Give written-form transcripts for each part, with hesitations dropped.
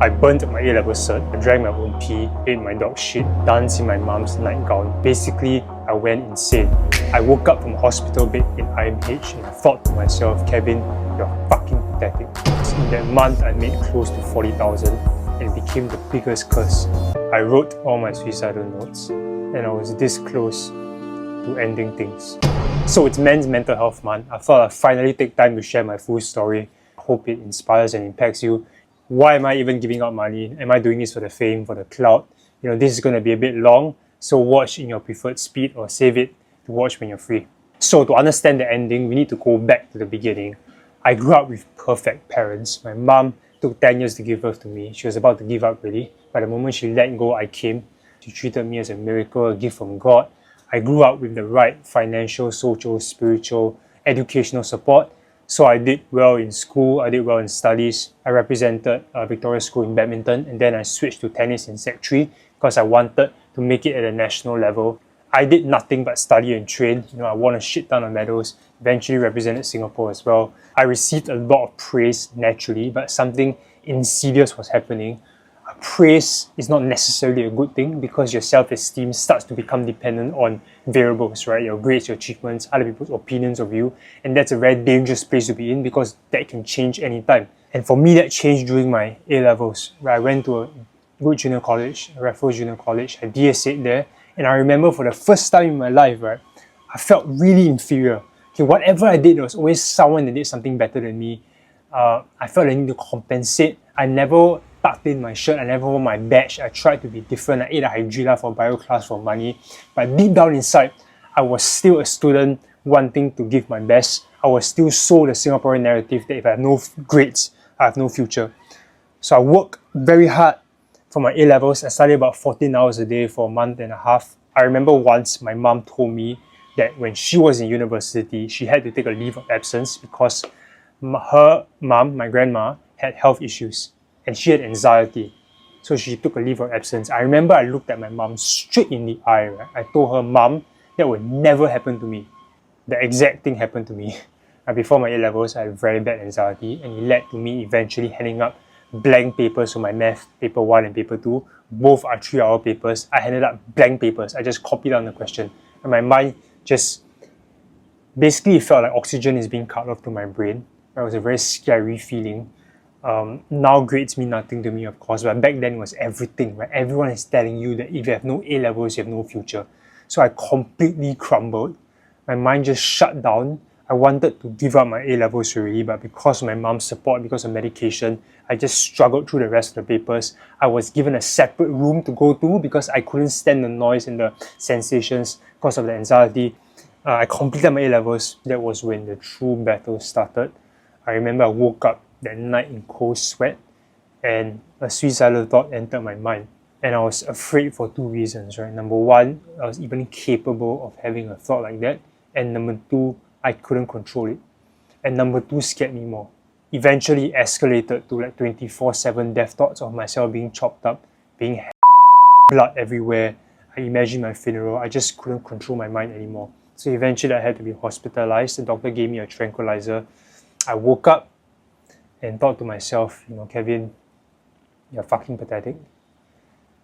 I burnt my A-level cert, I drank my own pee, ate my dog shit, danced in my mom's nightgown. Basically, I went insane. I woke up from a hospital bed in IMH and I thought to myself, Kevin, you're fucking pathetic. In that month, I made close to 40,000 and it became the biggest curse. I wrote all my suicidal notes and I was this close to ending things. So it's Men's Mental Health Month. I thought I'd finally take time to share my full story. I hope it inspires and impacts you. Why am I even giving out money? Am I doing this for the fame, for the clout? This is going to be a bit long, so watch in your preferred speed or save it to watch when you're free. So to understand the ending, we need to go back to the beginning. I grew up with perfect parents. My mom took 10 years to give birth to me. She was about to give up really. By the moment she let go, I came. She treated me as a miracle, a gift from God. I grew up with the right financial, social, spiritual, educational support. So I did well in school, I did well in studies. I represented Victoria School in badminton, and then I switched to tennis in Sec 3 because I wanted to make it at a national level. I did nothing but study and train. I won a shit ton of medals, eventually represented Singapore as well. I received a lot of praise naturally, but something insidious was happening. Praise is not necessarily a good thing because your self-esteem starts to become dependent on variables, right? Your grades, your achievements, other people's opinions of you. And that's a very dangerous place to be in because that can change anytime. And for me, that changed during my A-levels, where I went to a good junior college, Raffles Junior College. I DSA'd there. And I remember for the first time in my life, right, I felt really inferior. Whatever I did, there was always someone that did something better than me. I felt I need to compensate. I never tucked in my shirt, I never wore my badge. I tried to be different. I ate a hydrilla for bio class for money. But deep down inside, I was still a student wanting to give my best. I was still sold the Singaporean narrative that if I have no grades, I have no future. So I worked very hard for my A-levels. I studied about 14 hours a day for a month and a half. I remember once my mom told me that when she was in university, she had to take a leave of absence because her mom, my grandma, had health issues. And she had anxiety. So she took a leave of absence. I remember I looked at my mom straight in the eye. Right? I told her, Mom, that would never happen to me. The exact thing happened to me. Before my A-levels, I had very bad anxiety and it led to me eventually handing up blank papers for my math, paper 1 and paper 2. Both are 3-hour papers. I handed up blank papers. I just copied down the question. And my mind just basically felt like oxygen is being cut off to my brain. It was a very scary feeling. Now grades mean nothing to me, of course, but back then it was everything, right? Everyone is telling you that if you have no A-levels, you have no future. So I completely crumbled. My mind just shut down. I wanted to give up my A-levels already, but because of my mom's support, because of medication, I just struggled through the rest of the papers. I was given a separate room to go to because I couldn't stand the noise and the sensations because of the anxiety. I completed my A-levels. That was when the true battle started. I remember I woke up that night in cold sweat and a suicidal thought entered my mind. And I was afraid for 2 reasons, right? Number one, I was even capable of having a thought like that. And number two, I couldn't control it. And number two scared me more. Eventually escalated to like 24/7 death thoughts of myself being chopped up, being blood everywhere. I imagined my funeral. I just couldn't control my mind anymore. So eventually I had to be hospitalized. The doctor gave me a tranquilizer. I woke up and thought to myself, Kevin, you're fucking pathetic.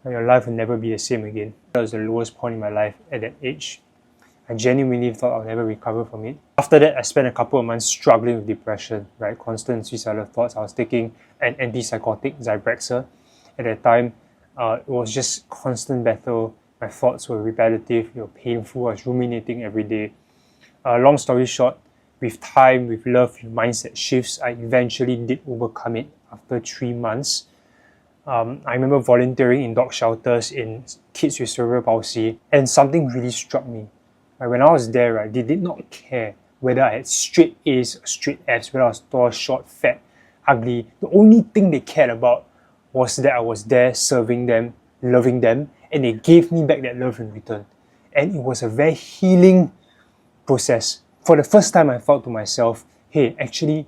Your life will never be the same again. That was the lowest point in my life at that age. I genuinely thought I'll never recover from it. After that, I spent a couple of months struggling with depression, right? Constant suicidal thoughts. I was taking an antipsychotic, Zyprexa. At that time, it was just constant battle. My thoughts were repetitive, painful. I was ruminating every day. Long story short, with time, with love, with mindset shifts, I eventually did overcome it after 3 months. I remember volunteering in dog shelters in kids with cerebral palsy, and something really struck me. When I was there, right, they did not care whether I had straight A's or straight F's, whether I was tall, short, fat, ugly. The only thing they cared about was that I was there serving them, loving them, and they gave me back that love in return. And it was a very healing process. For the first time, I thought to myself, hey, actually,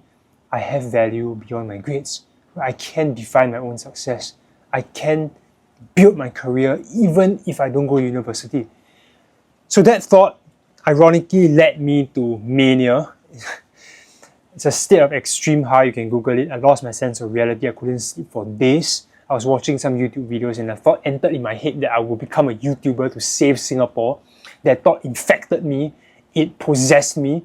I have value beyond my grades. I can define my own success. I can build my career even if I don't go to university. So that thought ironically led me to mania. It's a state of extreme high, you can Google it. I lost my sense of reality. I couldn't sleep for days. I was watching some YouTube videos and the thought entered in my head that I would become a YouTuber to save Singapore. That thought infected me, it possessed me,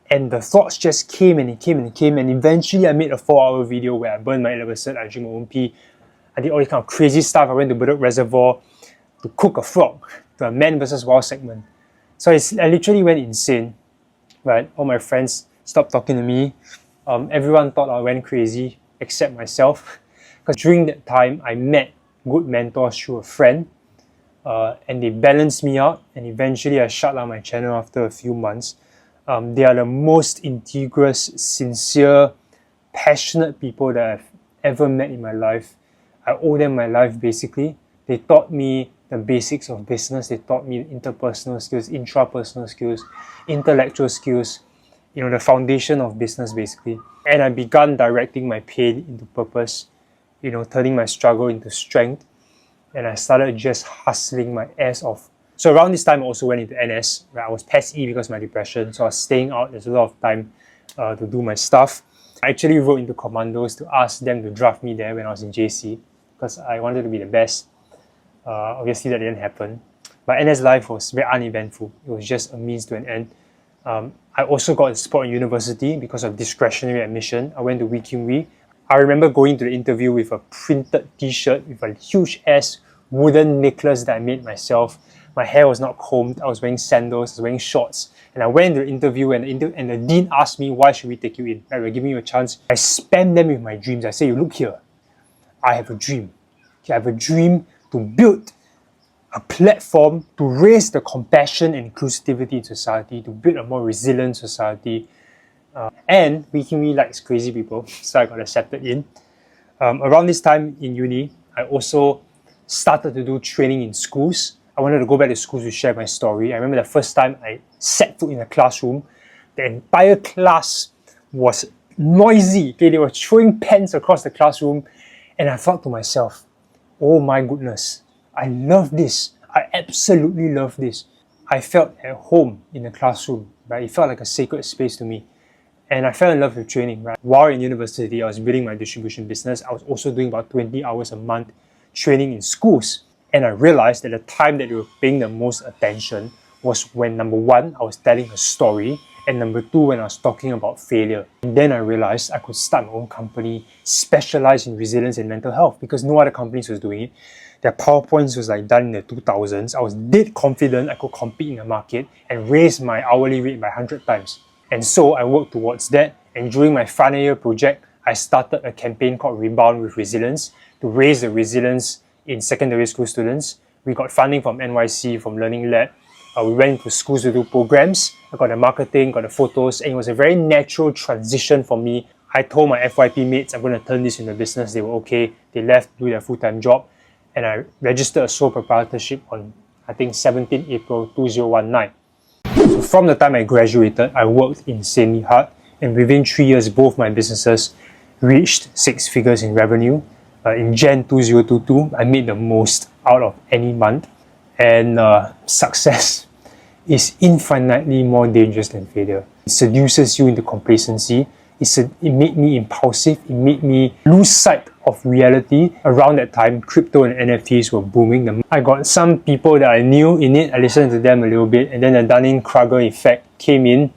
and the thoughts just came and it came and it came, and eventually I made a 4-hour video where I burned my A-level cert, I drank my own pee, I did all this kind of crazy stuff. I went to Bedok Reservoir to cook a frog, to a man versus wild segment. So I literally went insane, right? All my friends stopped talking to me. Everyone thought I went crazy, except myself. Because during that time, I met good mentors through a friend, and they balanced me out, and eventually I shut down my channel after a few months. They are the most integrous, sincere, passionate people that I've ever met in my life. I owe them my life basically. They taught me the basics of business. They taught me interpersonal skills, intrapersonal skills, intellectual skills, the foundation of business basically. And I began directing my pain into purpose, turning my struggle into strength. And I started just hustling my ass off. So around this time, I also went into NS, where I was PES E because of my depression. So I was staying out. There's a lot of time to do my stuff. I actually wrote into Commandos to ask them to draft me there when I was in JC because I wanted to be the best. Obviously, that didn't happen. But NS life was very uneventful. It was just a means to an end. I also got a spot in university because of discretionary admission. I went to Wee Kim Wee. I remember going to the interview with a printed t-shirt with a huge ass wooden necklace that I made myself. My hair was not combed. I was wearing sandals. I was wearing shorts. And I went to the interview and the dean asked me, why should we take you in? Right, we're giving you a chance. I spammed them with my dreams. I say, look here. I have a dream. I have a dream to build a platform to raise the compassion and inclusivity in society, to build a more resilient society. And Wee Kim Wee likes crazy people, so I got accepted in. Around this time in uni, I also started to do training in schools. I wanted to go back to schools to share my story. I remember the first time I set foot in a classroom, the entire class was noisy. Okay, they were throwing pens across the classroom, and I thought to myself, oh my goodness, I love this. I absolutely love this. I felt at home in the classroom, right? It felt like a sacred space to me. And I fell in love with training, right? While in university, I was building my distribution business. I was also doing about 20 hours a month training in schools. And I realized that the time that they were paying the most attention was when, number one, I was telling a story, and number two, when I was talking about failure. And then I realized I could start my own company, specialize in resilience and mental health, because no other companies was doing it. Their PowerPoints was like done in the 2000s. I was dead confident I could compete in the market and raise my hourly rate by 100 times. And so I worked towards that. And during my final year project, I started a campaign called Rebound with Resilience to raise the resilience in secondary school students. We got funding from NYC, from Learning Lab. We went into schools to do programs. I got the marketing, got the photos, and it was a very natural transition for me. I told my FYP mates I'm going to turn this into business. They were okay. They left to do their full-time job. And I registered a sole proprietorship on, I think, 17 April 2019. So from the time I graduated, I worked insanely hard. And within 3 years, both my businesses reached 6 figures in revenue. In Jan 2022, I made the most out of any month. And success is infinitely more dangerous than failure. It seduces you into complacency. It made me impulsive. It made me lose sight of reality. Around that time, crypto and NFTs were booming. I got some people that I knew in it. I listened to them a little bit, and then the Dunning-Kruger effect came in.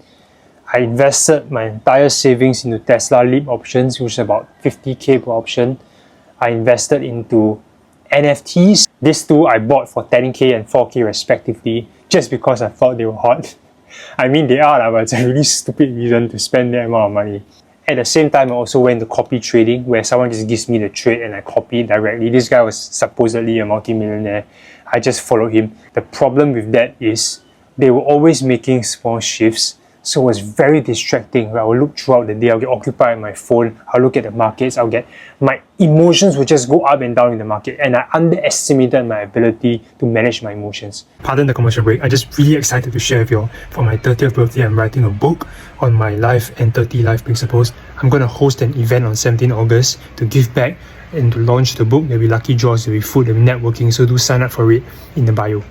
I invested my entire savings into Tesla Leap options, which is about 50k per option. I invested into NFTs. These two I bought for 10k and 4k respectively, just because I thought they were hot. I mean, they are, but it's a really stupid reason to spend that amount of money. At the same time, I also went to copy trading, where someone just gives me the trade and I copy it directly. This guy was supposedly a multi-millionaire. I just followed him. The problem with that is they were always making small shifts, so it was very distracting. I would look throughout the day, I'll get occupied on my phone, I'll look at the markets, my emotions would just go up and down in the market, and I underestimated my ability to manage my emotions. Pardon the commercial break, I'm just really excited to share with you all. For my 30th birthday, I'm writing a book on my life and 30 life principles. I'm going to host an event on 17 August to give back and to launch the book. There'll be lucky draws, there'll be food, there'll be networking, so do sign up for it in the bio.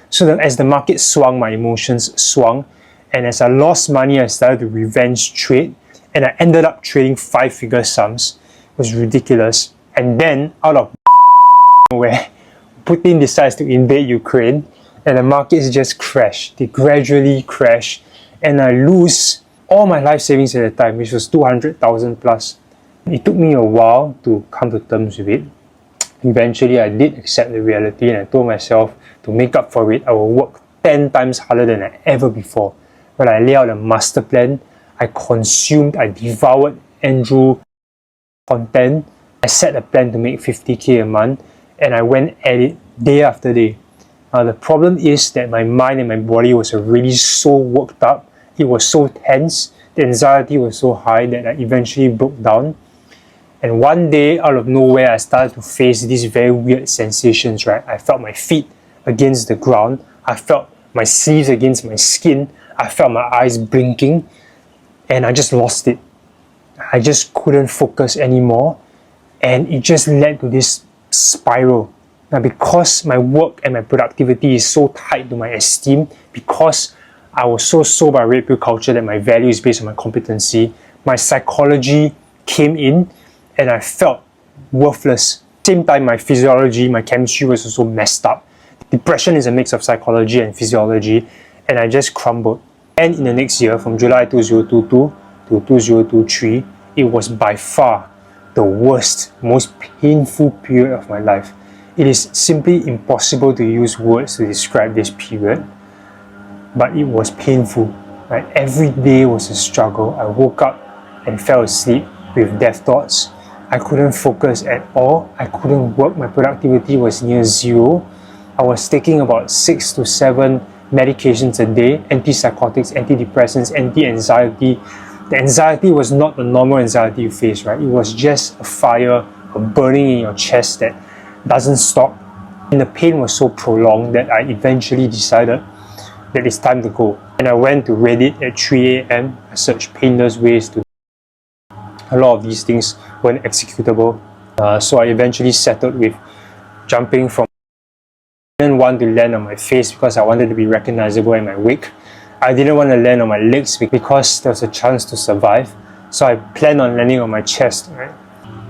So that as the market swung, my emotions swung. And as I lost money, I started to revenge trade. And I ended up trading 5-figure sums. It was ridiculous. And then, out of nowhere, Putin decides to invade Ukraine, and the markets just crash. They gradually crash, and I lose all my life savings at the time, which was 200,000 plus. It took me a while to come to terms with it. Eventually, I did accept the reality, and I told myself to make up for it, I will work 10 times harder than ever before. When I laid out a master plan, I devoured Andrew content. I set a plan to make 50k a month, and I went at it day after day. The problem is that my mind and my body was already so worked up. It was so tense. The anxiety was so high that I eventually broke down. And one day, out of nowhere, I started to face these very weird sensations, right? I felt my feet against the ground. I felt my sleeves against my skin. I felt my eyes blinking. And I just lost it. I just couldn't focus anymore. And it just led to this spiral. Now, because my work and my productivity is so tied to my esteem, because I was so sold by red pill culture that my value is based on my competency, my psychology came in and I felt worthless. Same time, my physiology, my chemistry was also messed up. Depression is a mix of psychology and physiology, and I just crumbled. And in the next year, from July 2022 to 2023, it was by far the worst, most painful period of my life. It is simply impossible to use words to describe this period, but it was painful. Right? Every day was a struggle. I woke up and fell asleep with death thoughts. I couldn't focus at all. I couldn't work. My productivity was near zero. I was taking about 6 to 7 medications a day, antipsychotics, antidepressants, anti-anxiety. The anxiety was not the normal anxiety you face, right? It was just a fire, a burning in your chest that doesn't stop. And the pain was so prolonged that I eventually decided that it's time to go. And I went to Reddit at 3 a.m. I searched painless ways to... A lot of these things weren't executable. So I eventually settled with jumping from... I didn't want to land on my face because I wanted to be recognizable in my wake. I didn't want to land on my legs because there was a chance to survive. So I planned on landing on my chest, right?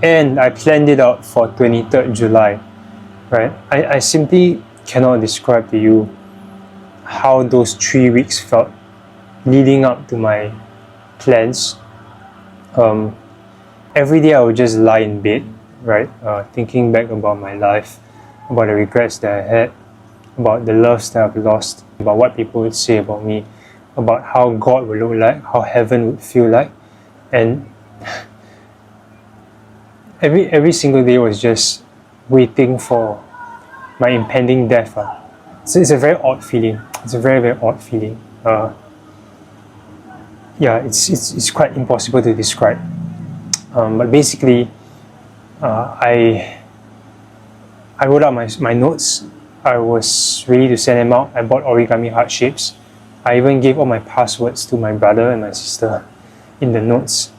And I planned it out for 23rd July, right? I simply cannot describe to you how those 3 weeks felt leading up to my plans. Every day I would just lie in bed, right? Thinking back about my life, about the regrets that I had, about the loves that I've lost, about what people would say about me, about how God would look like, how heaven would feel like. And every single day was just waiting for my impending death. So it's a very odd feeling. It's a very, very odd feeling. Yeah, it's quite impossible to describe. But basically, I wrote out my notes. I was ready to send them out. I bought origami heart shapes. I even gave all my passwords to my brother and my sister in the notes.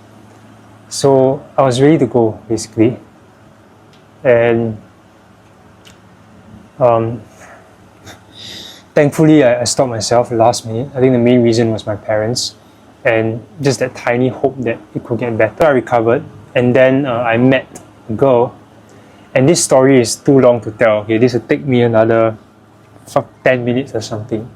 So I was ready to go, basically. And thankfully, I stopped myself last minute. I think the main reason was my parents and just that tiny hope that it could get better. I recovered, and then I met a girl. And this story is too long to tell. Okay, this will take me another 10 minutes or something.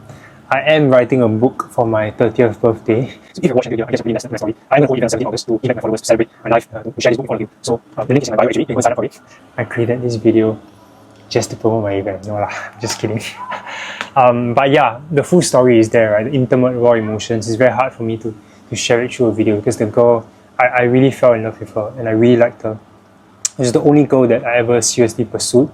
I am writing a book for my 30th birthday. So if you're watching the video, I guess you've already my story. I'm going to hold event on 17th August to invite my followers to celebrate my life, to share this book with all of you. So the link is in my bio actually. You can go and sign up for it. I created this video just to promote my event. No lah, just kidding. But yeah, the full story is there, right? The intimate, raw emotions. It's very hard for me to share it through a video because the girl, I really fell in love with her and I really liked her. It was the only girl that I ever seriously pursued.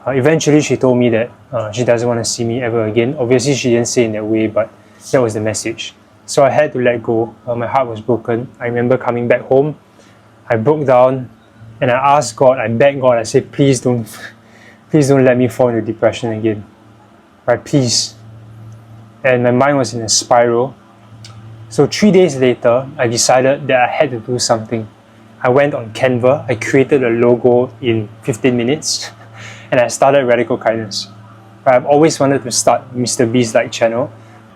Eventually, she told me that she doesn't want to see me ever again. Obviously, she didn't say in that way, but that was the message. So I had to let go. My heart was broken. I remember coming back home. I broke down and I asked God, I begged God, I said, please don't let me fall into depression again. Right, please. And my mind was in a spiral. So 3 days later, I decided that I had to do something. I went on Canva, I created a logo in 15 minutes, and I started Radical Kindness. I've always wanted to start Mr. Beast-like channel,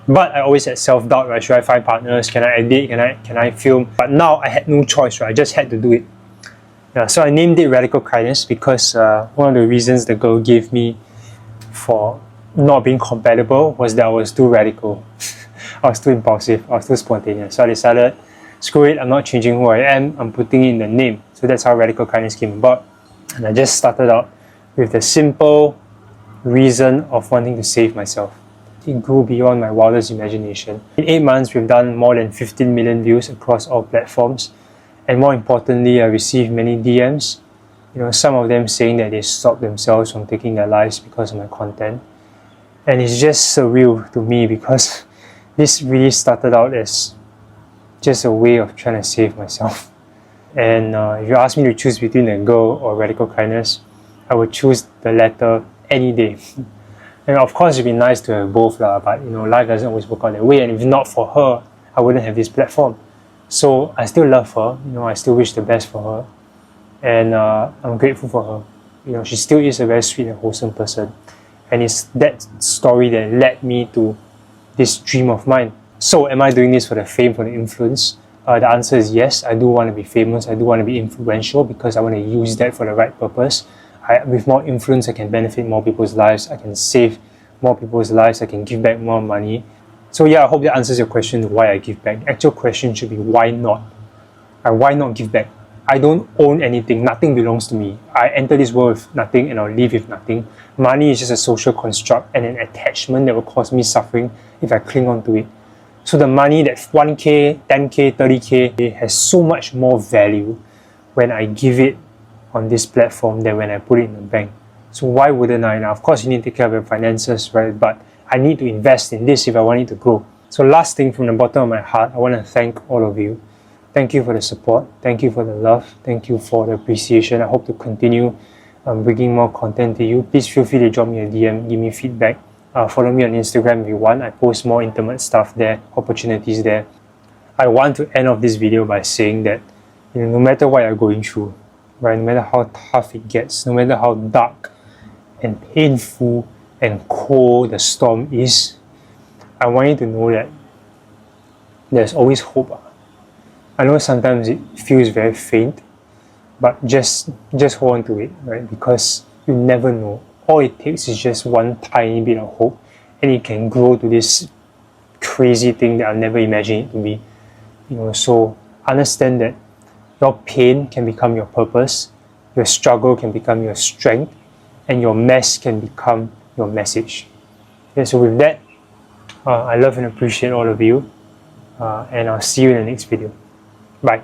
but I always had self-doubt, right? Should I find partners? Can I edit? Can I film? But now I had no choice, right? I just had to do it. Yeah, so I named it Radical Kindness because one of the reasons the girl gave me for not being compatible was that I was too radical. I was too impulsive, I was too spontaneous. So I decided, screw it, I'm not changing who I am, I'm putting it in the name. So that's how Radical Kindness came about. And I just started out with the simple reason of wanting to save myself. It grew beyond my wildest imagination. In 8 months, we've done more than 15 million views across all platforms. And more importantly, I received many DMs. Some of them saying that they stopped themselves from taking their lives because of my content. And it's just surreal to me because this really started out as just a way of trying to save myself. And if you ask me to choose between a girl or Radical Kindness, I would choose the latter any day. And of course, it'd be nice to have both, but life doesn't always work out that way. And if not for her, I wouldn't have this platform. So I still love her. I still wish the best for her, and I'm grateful for her. She still is a very sweet and wholesome person. And it's that story that led me to this dream of mine. So am I doing this for the fame, for the influence? The answer is yes. I do want to be famous. I do want to be influential because I want to use that for the right purpose. With more influence, I can benefit more people's lives. I can save more people's lives. I can give back more money. So yeah, I hope that answers your question, why I give back. The actual question should be, why not? And why not give back? I don't own anything. Nothing belongs to me. I enter this world with nothing and I'll leave with nothing. Money is just a social construct and an attachment that will cause me suffering if I cling on to it. So the money, that 1K, 10K, 30K, it has so much more value when I give it on this platform than when I put it in the bank. So why wouldn't I? Now, of course, you need to take care of your finances, right? But I need to invest in this if I want it to grow. So last thing, from the bottom of my heart, I want to thank all of you. Thank you for the support. Thank you for the love. Thank you for the appreciation. I hope to continue bringing more content to you. Please feel free to drop me a DM, give me feedback. Follow me on Instagram if you want. I post more intimate stuff there, opportunities there. I want to end off this video by saying that no matter what you're going through, right, no matter how tough it gets, no matter how dark and painful and cold the storm is, I want you to know that there's always hope. I know sometimes it feels very faint, but just hold on to it, right? Because you never know. All it takes is just one tiny bit of hope, and it can grow to this crazy thing that I've never imagined it to be. So understand that your pain can become your purpose, your struggle can become your strength, and your mess can become your message. Okay, so with that, I love and appreciate all of you, and I'll see you in the next video. Bye.